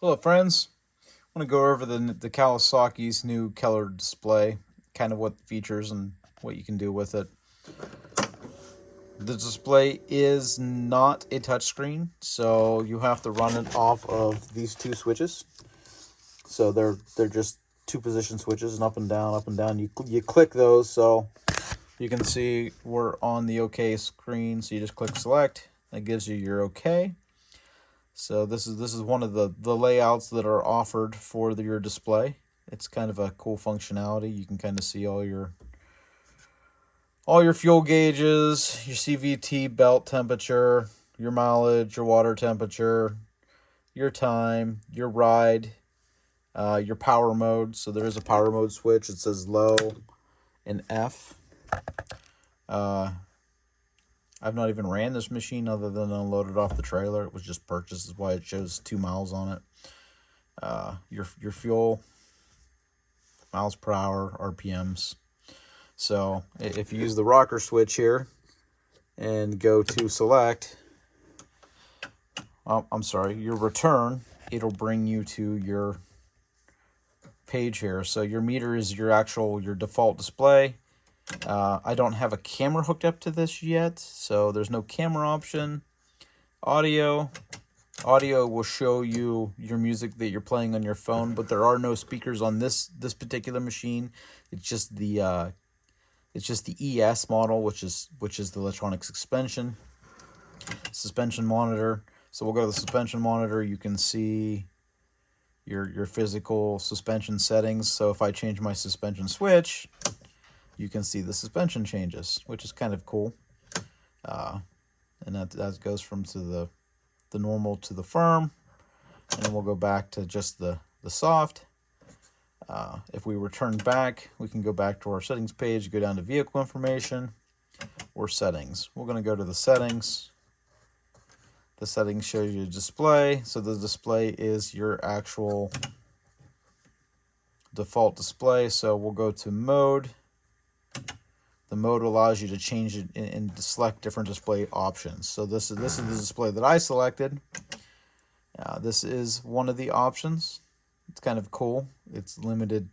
Hello, friends. I want to go over the Kawasaki's new color display, kind of what features and what you can do with it. The display is not a touchscreen, so you have to run it off of these two switches. So they're just two position switches, and up and down, up and down. You click those, so you can see we're on the OK screen. So you just click select. That gives you your OK. So this is one of the layouts that are offered for your display. It's kind of a cool functionality. You can kind of see all your fuel gauges, your CVT belt temperature, your mileage, your water temperature, your time, your ride, your power mode. So there is a power mode switch. It says low and F. I've not even ran this machine other than unloaded off the trailer. It was just purchased, is why it shows 2 miles on it. Your fuel, miles per hour, RPMs. So if you use the rocker switch here and go to select, I'm sorry, your return, it'll bring you to your page here. So your meter is your default display. I don't have a camera hooked up to this yet, so there's no camera option. Audio will show you your music that you're playing on your phone, but there are no speakers on this particular machine. It's just the ES model, which is the electronic suspension monitor. So we'll go to the suspension monitor. You can see your physical suspension settings. So if I change my suspension switch, you can see the suspension changes, which is kind of cool. And that goes from the normal to the firm, and then we'll go back to just the soft. If we return back, we can go back to our settings page, go down to vehicle information or settings. We're going to go to the settings. The settings shows you display. So the display is your actual default display. So we'll go to mode. The mode allows you to change it and to select different display options. So this is the display that I selected. This is one of the options. It's kind of cool. It's limited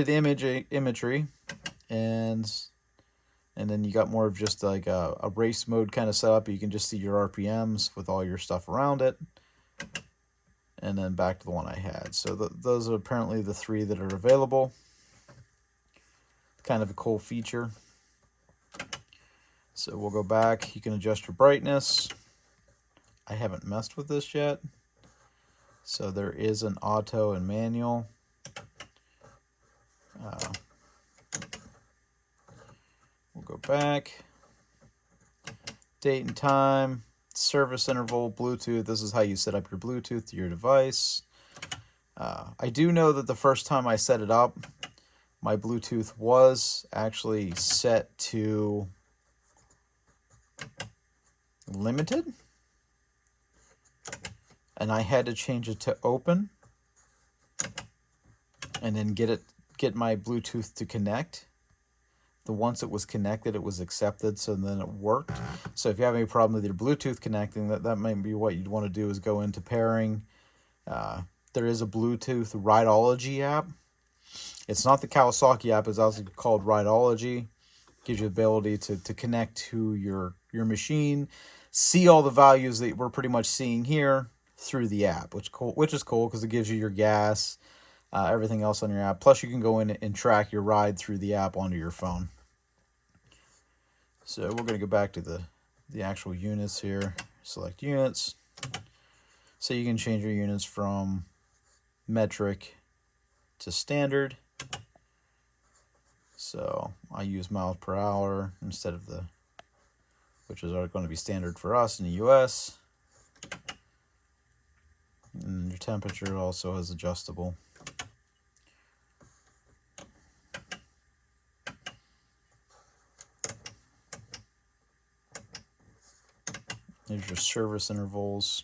imagery, and then you got more of just like a race mode kind of setup. You can just see your RPMs with all your stuff around it, and then back to the one I had. So those are apparently the three that are available. Kind of a cool feature. So we'll go back. You can adjust your brightness. I haven't messed with this yet. So there is an auto and manual. We'll go back. Date and time, service interval, Bluetooth. This is how you set up your Bluetooth to your device. I do know that the first time I set it up, my Bluetooth was actually set to limited, and I had to change it to open, and then get my Bluetooth to connect. Once it was connected, it was accepted, so then it worked. So if you have any problem with your Bluetooth connecting, that might be what you'd want to do, is go into pairing. There is a Bluetooth Rideology app. It's not the Kawasaki app. It's also called Rideology. Gives you the ability to connect to your machine, see all the values that we're pretty much seeing here through the app, which is cool because it gives you your gas, everything else on your app. Plus, you can go in and track your ride through the app onto your phone. So we're going to go back to the actual units here. Select units. So you can change your units from metric to standard. So I use miles per hour instead of which is going to be standard for us in the US. And your temperature also is adjustable. There's your service intervals.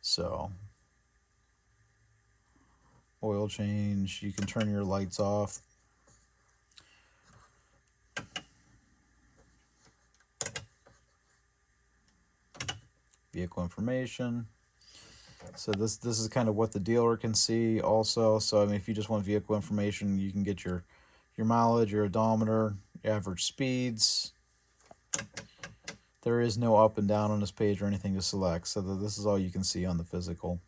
So oil change, you can turn your lights off. vehicle information. So this is kind of what the dealer can see also. So I mean, if you just want vehicle information, you can get your mileage, your odometer, your average speeds. There is no up and down on this page or anything to select, so this is all you can see on the physical.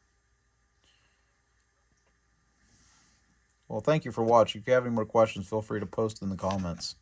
Well, thank you for watching. If you have any more questions, feel free to post in the comments.